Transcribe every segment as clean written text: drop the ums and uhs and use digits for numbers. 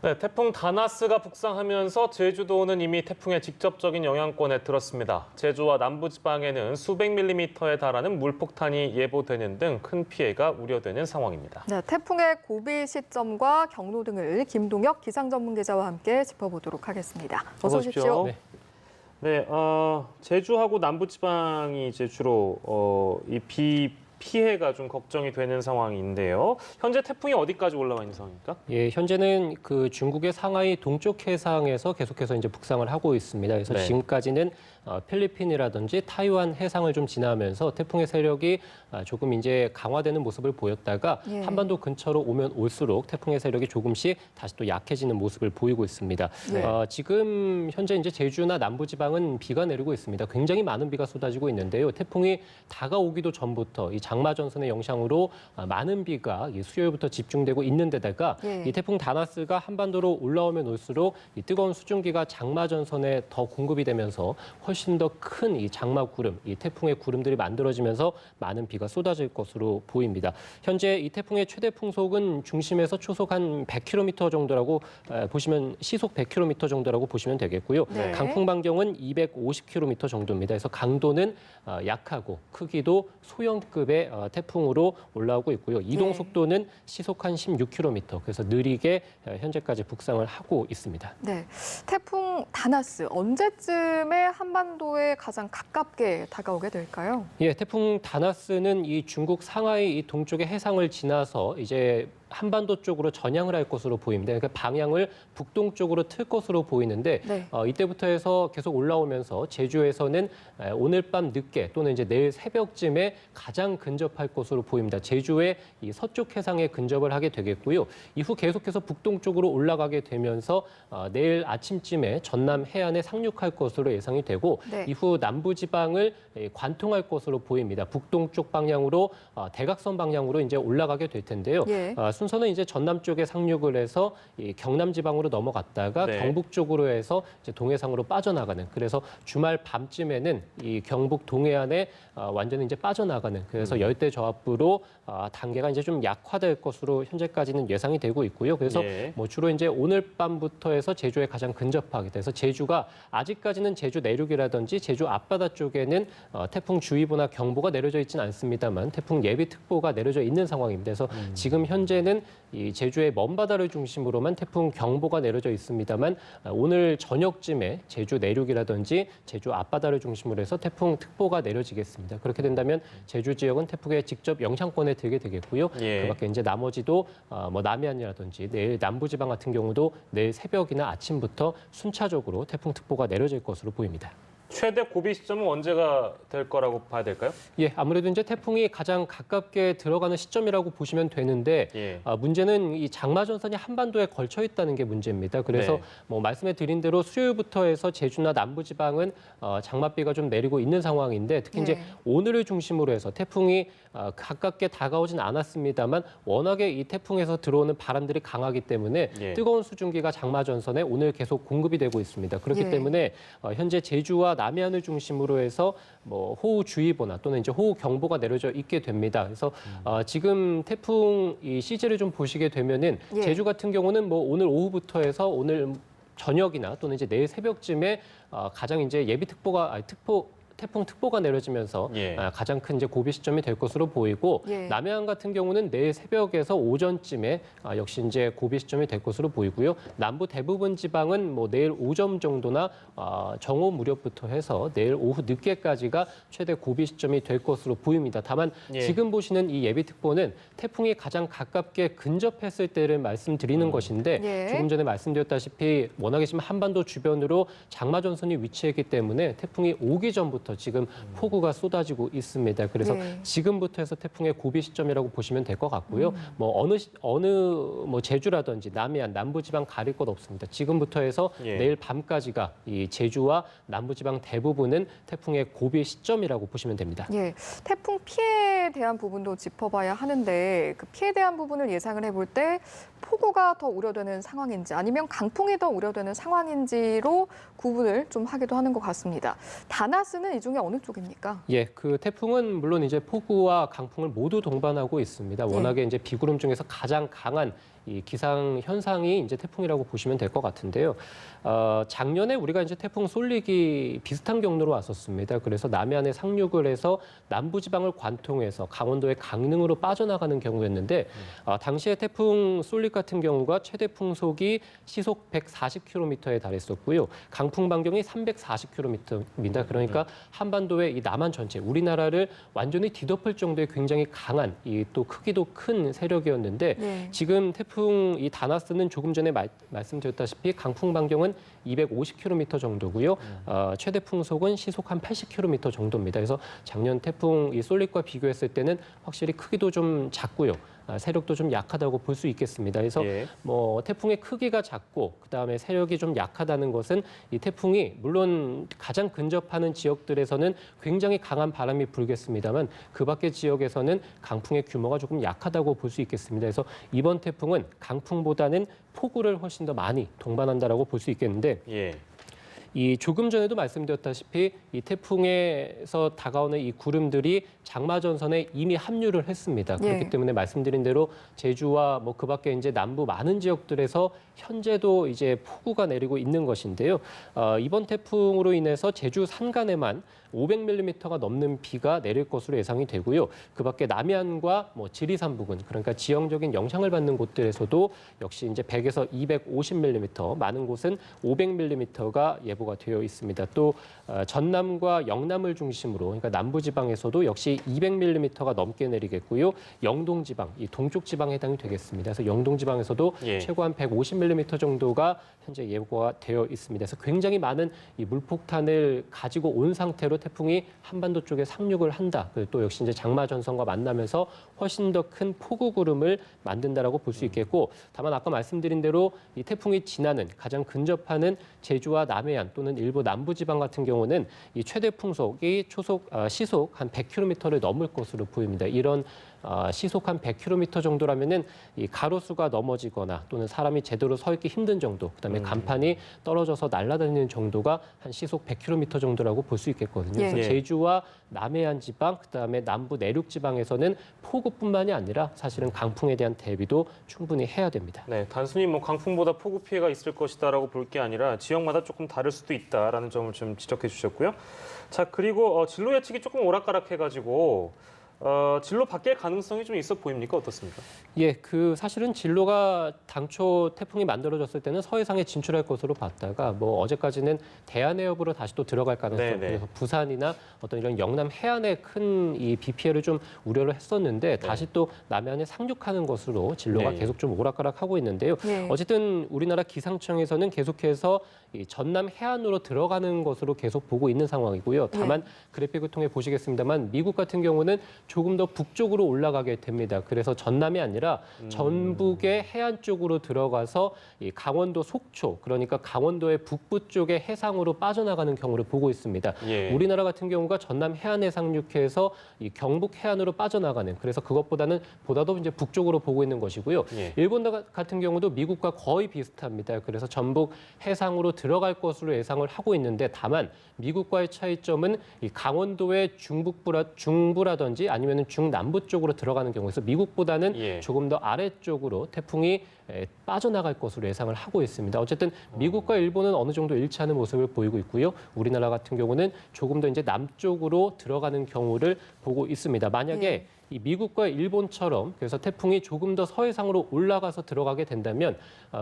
네, 태풍 다나스가 북상하면서 제주도는 이미 태풍의 직접적인 영향권에 들었습니다. 제주와 남부지방에는 수백 밀리미터에 달하는 물폭탄이 예보되는 등 큰 피해가 우려되는 상황입니다. 네, 태풍의 고비 시점과 경로 등을 김동혁 기상전문기자와 함께 짚어보도록 하겠습니다. 어서 오십시오. 네, 제주하고 남부지방이 이제 주로 이 피해가 좀 걱정이 되는 상황인데요. 현재 태풍이 어디까지 올라와 있는 상황입니까? 예, 현재는 그 중국의 상하이 동쪽 해상에서 계속해서 이제 북상을 하고 있습니다. 그래서 네. 지금까지는 필리핀이라든지 타이완 해상을 좀 지나면서 태풍의 세력이 조금 이제 강화되는 모습을 보였다가 예. 한반도 근처로 오면 올수록 태풍의 세력이 조금씩 다시 또 약해지는 모습을 보이고 있습니다. 네. 지금 현재 이제 제주나 남부지방은 비가 내리고 있습니다. 굉장히 많은 비가 쏟아지고 있는데요. 태풍이 다가오기도 전부터 이 장마 전선의 영향으로 많은 비가 수요일부터 집중되고 있는 데다가 예. 이 태풍 다나스가 한반도로 올라오면 올수록 이 뜨거운 수증기가 장마 전선에 더 공급이 되면서 훨씬 더 큰 이 장마 구름, 이 태풍의 구름들이 만들어지면서 많은 비가 쏟아질 것으로 보입니다. 현재 이 태풍의 최대 풍속은 중심에서 초속 한 100km 정도라고 보시면 시속 100km 정도라고 보시면 되겠고요. 네. 강풍 반경은 250km 정도입니다. 그래서 강도는 약하고 크기도 소형급의 태풍으로 올라오고 있고요. 이동 속도는 시속 한 16km, 그래서 느리게 현재까지 북상을 하고 있습니다. 네, 태풍 다나스 언제쯤에 한반도에 가장 가깝게 다가오게 될까요? 예, 태풍 다나스는 이 중국 상하이 이 동쪽의 해상을 지나서 이제 한반도 쪽으로 전향을 할 것으로 보입니다. 그러니까 방향을 북동쪽으로 틀 것으로 보이는데 네. 이때부터 해서 계속 올라오면서 제주에서는 오늘 밤 늦게 또는 이제 내일 새벽쯤에 가장 근접할 것으로 보입니다. 제주의 이 서쪽 해상에 근접을 하게 되겠고요. 이후 계속해서 북동쪽으로 올라가게 되면서 내일 아침쯤에 전남 해안에 상륙할 것으로 예상이 되고 네. 이후 남부지방을 관통할 것으로 보입니다. 북동쪽 방향으로 대각선 방향으로 이제 올라가게 될 텐데요. 예. 순서는 이제 전남 쪽에 상륙을 해서 이 경남 지방으로 넘어갔다가 네. 경북 쪽으로 해서 이제 동해상으로 빠져나가는. 그래서 주말 밤쯤에는 이 경북 동해안에 완전히 이제 빠져나가는. 그래서 열대 저압부로 단계가 이제 좀 약화될 것으로 현재까지는 예상이 되고 있고요. 그래서 예. 뭐 주로 이제 오늘 밤부터 해서 제주에 가장 근접하게 돼서 제주가 아직까지는 제주 내륙이라든지 제주 앞바다 쪽에는 태풍 주의보나 경보가 내려져 있지는 않습니다만 태풍 예비 특보가 내려져 있는 상황입니다. 그래서 지금 현재는 이 제주의 먼바다를 중심으로만 태풍 경보가 내려져 있습니다만 오늘 저녁쯤에 제주 내륙이라든지 제주 앞바다를 중심으로 해서 태풍 특보가 내려지겠습니다. 그렇게 된다면 제주 지역은 태풍의 직접 영향권에 들게 되겠고요. 예. 그밖에 이제 나머지도 뭐 남해안이라든지 내일 남부지방 같은 경우도 내일 새벽이나 아침부터 순차적으로 태풍 특보가 내려질 것으로 보입니다. 최대 고비 시점은 언제가 될 거라고 봐야 될까요? 예, 아무래도 이제 태풍이 가장 가깝게 들어가는 시점이라고 보시면 되는데 예. 문제는 이 장마 전선이 한반도에 걸쳐 있다는 게 문제입니다. 그래서 네. 뭐 말씀해 드린 대로 수요일부터 해서 제주나 남부지방은 장맛비가 좀 내리고 있는 상황인데 특히 이제 네. 오늘을 중심으로 해서 태풍이 가깝게 다가오진 않았습니다만 워낙에 이 태풍에서 들어오는 바람들이 강하기 때문에 예. 뜨거운 수증기가 장마 전선에 오늘 계속 공급이 되고 있습니다. 그렇기 예. 때문에 현재 제주와 남해안을 중심으로 해서 뭐 호우주의보나 또는 이제 호우경보가 내려져 있게 됩니다. 그래서 지금 태풍 이 시제를 좀 보시게 되면은 예. 제주 같은 경우는 뭐 오늘 오후부터 해서 오늘 저녁이나 또는 이제 내일 새벽쯤에 가장 이제 태풍 특보가 내려지면서 예. 가장 큰 이제 고비 시점이 될 것으로 보이고 예. 남해안 같은 경우는 내일 새벽에서 오전쯤에 역시 이제 고비 시점이 될 것으로 보이고요. 남부 대부분 지방은 뭐 내일 오전 정도나 정오 무렵부터 해서 내일 오후 늦게까지가 최대 고비 시점이 될 것으로 보입니다. 다만 예. 지금 보시는 이 예비특보는 태풍이 가장 가깝게 근접했을 때를 말씀드리는 것인데 예. 조금 전에 말씀드렸다시피 워낙에 지금 한반도 주변으로 장마 전선이 위치했기 때문에 태풍이 오기 전부터 지금 폭우가 쏟아지고 있습니다. 그래서 네. 지금부터 해서 태풍의 고비 시점이라고 보시면 될 것 같고요. 뭐 어느 뭐 제주라든지 남해안, 남부지방 가릴 것 없습니다. 지금부터 해서 예. 내일 밤까지가 이 제주와 남부지방 대부분은 태풍의 고비 시점이라고 보시면 됩니다. 예, 태풍 피해에 대한 부분도 짚어봐야 하는데 그 피해에 대한 부분을 예상을 해볼 때 폭우가 더 우려되는 상황인지 아니면 강풍이 더 우려되는 상황인지로 구분을 좀 하기도 하는 것 같습니다. 다나스는 이 중에 어느 쪽입니까? 예, 그 태풍은 물론 이제 폭우와 강풍을 모두 동반하고 있습니다. 워낙에 이제 비구름 중에서 가장 강한 이 기상 현상이 이제 태풍이라고 보시면 될 것 같은데요. 작년에 우리가 이제 태풍 쏠릭이 비슷한 경로로 왔었습니다. 그래서 남해안에 상륙을 해서 남부지방을 관통해서 강원도의 강릉으로 빠져나가는 경우였는데 당시에 태풍 쏠릭 같은 경우가 최대 풍속이 시속 140km에 달했었고요. 강풍 반경이 340km입니다. 그러니까 한반도의 이 남한 전체, 우리나라를 완전히 뒤덮을 정도의 굉장히 강한 이 또 크기도 큰 세력이었는데 네. 지금 태풍 이 다나스는 조금 전에 말씀드렸다시피 강풍 반경은 250km 정도고요. 최대 풍속은 시속 한 80km 정도입니다. 그래서 작년 태풍 이 쏠릭과 비교했을 때는 확실히 크기도 좀 작고요. 세력도 좀 약하다고 볼 수 있겠습니다. 그래서 예. 뭐 태풍의 크기가 작고 그다음에 세력이 좀 약하다는 것은 이 태풍이 물론 가장 근접하는 지역들에서는 굉장히 강한 바람이 불겠습니다만 그 밖의 지역에서는 강풍의 규모가 조금 약하다고 볼 수 있겠습니다. 그래서 이번 태풍은 강풍보다는 폭우를 훨씬 더 많이 동반한다라고 볼 수 있겠는데 예. 이 조금 전에도 말씀드렸다시피 이 태풍에서 다가오는 이 구름들이 장마 전선에 이미 합류를 했습니다. 그렇기 예. 때문에 말씀드린 대로 제주와 뭐 그밖에 이제 남부 많은 지역들에서 현재도 이제 폭우가 내리고 있는 것인데요. 이번 태풍으로 인해서 제주 산간에만 500mm가 넘는 비가 내릴 것으로 예상이 되고요. 그밖에 남해안과 뭐 지리산 부근, 그러니까 지형적인 영향을 받는 곳들에서도 역시 이제 100에서 250mm, 많은 곳은 500mm가 예보가 되어 있습니다. 또 전남과 영남을 중심으로, 그러니까 남부지방에서도 역시 200mm가 넘게 내리겠고요. 영동지방, 이 동쪽 지방에 해당이 되겠습니다. 그래서 영동지방에서도 예. 최고 한 150mm 정도가 현재 예보가 되어 있습니다. 그래서 굉장히 많은 이 물폭탄을 가지고 온 상태로 태풍이 한반도 쪽에 상륙을 한다. 또 역시 이제 장마 전선과 만나면서 훨씬 더 큰 폭우 구름을 만든다라고 볼 수 있겠고, 다만 아까 말씀드린 대로 이 태풍이 지나는 가장 근접하는 제주와 남해안 또는 일부 남부지방 같은 경우는 이 최대 풍속이 시속 한 100km를 넘을 것으로 보입니다. 이런 시속 한 100km 정도라면은 이 가로수가 넘어지거나 또는 사람이 제대로 서 있기 힘든 정도, 그다음에 간판이 떨어져서 날아다니는 정도가 한 시속 100km 정도라고 볼 수 있겠거든요. 그래서 예. 제주와 남해안 지방, 그다음에 남부 내륙 지방에서는 폭우뿐만이 아니라 사실은 강풍에 대한 대비도 충분히 해야 됩니다. 네, 단순히 뭐 강풍보다 폭우 피해가 있을 것이다라고 볼 게 아니라 지역마다 조금 다를 수도 있다라는 점을 좀 지적해 주셨고요. 자, 그리고 진로 예측이 조금 오락가락해가지고 진로 바뀔 가능성이 좀 있어 보입니까? 어떻습니까? 예, 그 사실은 진로가 당초 태풍이 만들어졌을 때는 서해상에 진출할 것으로 봤다가 뭐 어제까지는 대한해협으로 다시 또 들어갈 가능성, 네네. 그래서 부산이나 어떤 이런 영남 해안에 큰 이 비 피해를 좀 우려를 했었는데 다시 또 남해안에 상륙하는 것으로 진로가 네. 계속 좀 오락가락하고 있는데요. 예. 어쨌든 우리나라 기상청에서는 계속해서 이 전남 해안으로 들어가는 것으로 계속 보고 있는 상황이고요. 다만 그래픽을 통해 보시겠습니다만 미국 같은 경우는 조금 더 북쪽으로 올라가게 됩니다. 그래서 전남이 아니라 전북의 해안 쪽으로 들어가서 이 강원도 속초, 그러니까 강원도의 북부 쪽의 해상으로 빠져나가는 경우를 보고 있습니다. 예. 우리나라 같은 경우가 전남 해안에 상륙해서 이 경북 해안으로 빠져나가는, 그래서 그것보다는 보다도 이제 북쪽으로 보고 있는 것이고요. 예. 일본 같은 경우도 미국과 거의 비슷합니다. 그래서 전북 해상으로 들어갈 것으로 예상을 하고 있는데, 다만 미국과의 차이점은 이 강원도의 중부라든지 아니면 중남부 쪽으로 들어가는 경우에서 미국보다는 예. 조금 더 아래쪽으로 태풍이 빠져나갈 것으로 예상을 하고 있습니다. 어쨌든 미국과 일본은 어느 정도 일치하는 모습을 보이고 있고요. 우리나라 같은 경우는 조금 더 이제 남쪽으로 들어가는 경우를 보고 있습니다. 만약에 이 미국과 일본처럼 그래서 태풍이 조금 더 서해상으로 올라가서 들어가게 된다면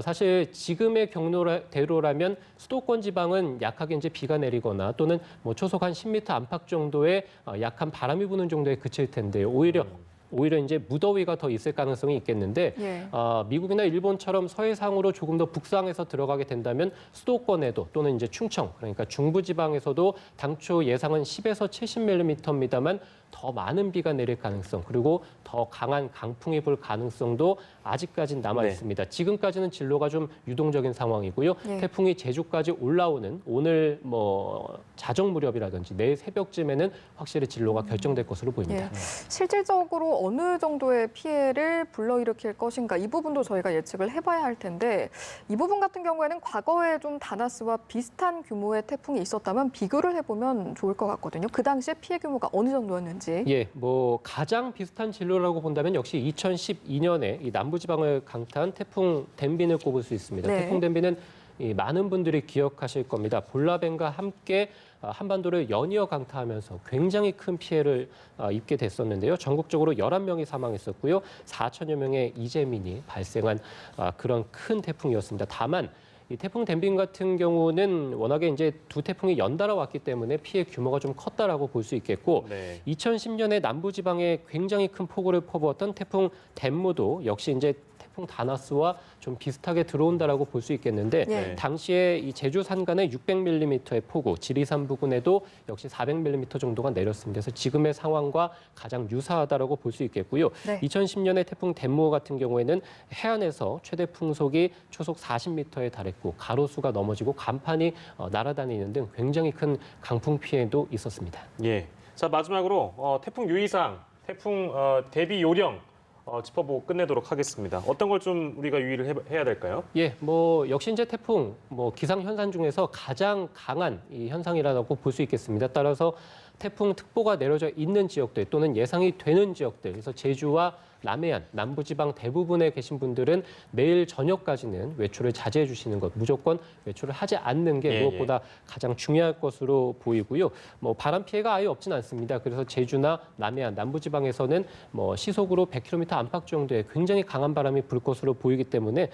사실 지금의 경로대로라면 수도권 지방은 약하게 이제 비가 내리거나 또는 뭐 초속 한 10m 안팎 정도의 약한 바람이 부는 정도에 그칠 텐데요. 오히려 이제 무더위가 더 있을 가능성이 있겠는데 예. 미국이나 일본처럼 서해상으로 조금 더 북상해서 들어가게 된다면 수도권에도 또는 이제 충청, 그러니까 중부지방에서도 당초 예상은 10에서 70mm입니다만 더 많은 비가 내릴 가능성, 그리고 더 강한 강풍이 불 가능성도 아직까지는 남아 네. 있습니다. 지금까지는 진로가 좀 유동적인 상황이고요. 네. 태풍이 제주까지 올라오는 오늘 뭐 자정 무렵이라든지 내일 새벽쯤에는 확실히 진로가 결정될 것으로 보입니다. 예. 실질적으로 어느 정도의 피해를 불러일으킬 것인가, 이 부분도 저희가 예측을 해봐야 할 텐데, 이 부분 같은 경우에는 과거에 좀 다나스와 비슷한 규모의 태풍이 있었다면 비교를 해보면 좋을 것 같거든요. 그 당시에 피해 규모가 어느 정도였는지. 예, 뭐 가장 비슷한 진로라고 본다면 역시 2012년에 이 남부 남부지방을 강타한 태풍 덴빈을 꼽을 수 있습니다. 네. 태풍 덴빈은 많은 분들이 기억하실 겁니다. 볼라벤과 함께 한반도를 연이어 강타하면서 굉장히 큰 피해를 입게 됐었는데요. 전국적으로 11명이 사망했었고요. 4천여 명의 이재민이 발생한 그런 큰 태풍이었습니다. 다만 이 태풍 덴빈 같은 경우는 워낙에 이제 두 태풍이 연달아 왔기 때문에 피해 규모가 좀 컸다라고 볼 수 있겠고, 네. 2010년에 남부지방에 굉장히 큰 폭우를 퍼부었던 태풍 덴무도 역시 이제 태풍 다나스와 좀 비슷하게 들어온다라고 볼 수 있겠는데, 네. 당시에 이 제주 산간에 600mm의 폭우, 지리산 부근에도 역시 400mm 정도가 내렸습니다. 그래서 지금의 상황과 가장 유사하다라고 볼 수 있겠고요. 네. 2010년에 태풍 덴무 같은 경우에는 해안에서 최대 풍속이 초속 40m에 달했고 가로수가 넘어지고 간판이 날아다니는 등 굉장히 큰 강풍 피해도 있었습니다. 예. 자, 마지막으로 태풍 유의사항, 태풍 대비 요령 짚어보고 끝내도록 하겠습니다. 어떤 걸 좀 우리가 유의를 해야 될까요? 예, 역시 이제 태풍 기상 현상 중에서 가장 강한 이 현상이라고 볼 수 있겠습니다. 따라서 태풍 특보가 내려져 있는 지역들 또는 예상이 되는 지역들, 그래서 제주와 남해안, 남부지방 대부분에 계신 분들은 내일 저녁까지는 외출을 자제해 주시는 것, 무조건 외출을 하지 않는 게 무엇보다 가장 중요할 것으로 보이고요. 바람 피해가 아예 없진 않습니다. 그래서 제주나 남해안, 남부지방에서는 시속으로 100km 안팎 정도의 굉장히 강한 바람이 불 것으로 보이기 때문에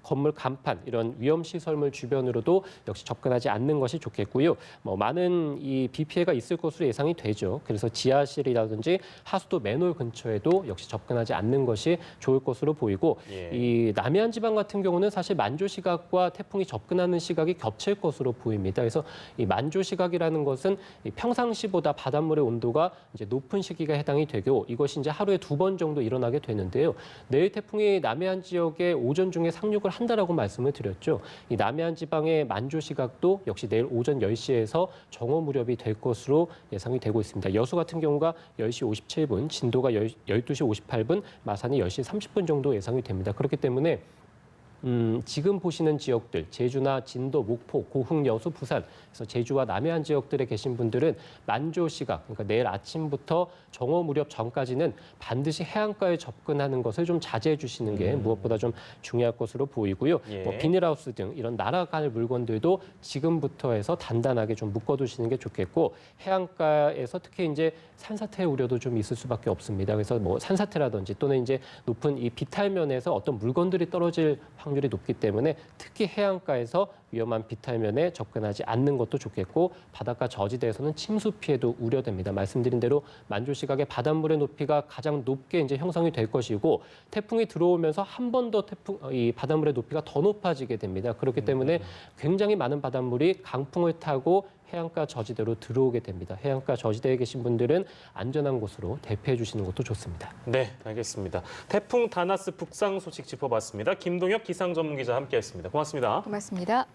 건물 간판 이런 위험 시설물 주변으로도 역시 접근하지 않는 것이 좋겠고요. 많은 이 비 피해가 있을 것으로 예상이 되죠. 그래서 지하실이라든지 하수도 맨홀 근처에도 역시 접근하지 않는 것이 좋을 것으로 보이고, 예. 이 남해안 지방 같은 경우는 사실 만조 시각과 태풍이 접근하는 시각이 겹칠 것으로 보입니다. 그래서 이 만조 시각이라는 것은 이 평상시보다 바닷물의 온도가 이제 높은 시기가 해당이 되고, 이것이 이제 하루에 2번 정도 일어나게 되는데요. 내일 태풍이 남해안 지역에 오전 중에 상륙을 한다라고 말씀을 드렸죠. 이 남해안 지방의 만조 시각도 역시 내일 오전 10시에서 정오 무렵이 될 것으로 예상이 되고 있습니다. 여수 같은 경우가 10시 57분, 진도가 12시 58분, 마산이 10시 30분 정도 예상이 됩니다. 그렇기 때문에 지금 보시는 지역들, 제주나 진도, 목포, 고흥, 여수, 부산, 그래서 제주와 남해안 지역들에 계신 분들은 만조 시각, 그러니까 내일 아침부터 정오 무렵 전까지는 반드시 해안가에 접근하는 것을 좀 자제해 주시는 게 무엇보다 좀 중요할 것으로 보이고요. 예. 비닐하우스 등 이런 날아갈 물건들도 지금부터 해서 단단하게 좀 묶어두시는 게 좋겠고, 해안가에서 특히 이제 산사태 우려도 좀 있을 수밖에 없습니다. 그래서 산사태라든지 또는 이제 높은 이 비탈면에서 어떤 물건들이 떨어질 확률이 높기 때문에 특히 해안가에서 위험한 비탈면에 접근하지 않는 것도 좋겠고, 바닷가 저지대에서는 침수 피해도 우려됩니다. 말씀드린 대로 만조 시각의 바닷물의 높이가 가장 높게 이제 형성이 될 것이고, 태풍이 들어오면서 한 번 더 이 바닷물의 높이가 더 높아지게 됩니다. 그렇기 때문에 굉장히 많은 바닷물이 강풍을 타고 해안가 저지대로 들어오게 됩니다. 해안가 저지대에 계신 분들은 안전한 곳으로 대피해 주시는 것도 좋습니다. 네, 알겠습니다. 태풍 다나스 북상 소식 짚어봤습니다. 김동혁 기상 전문 기자 함께했습니다. 고맙습니다. 고맙습니다.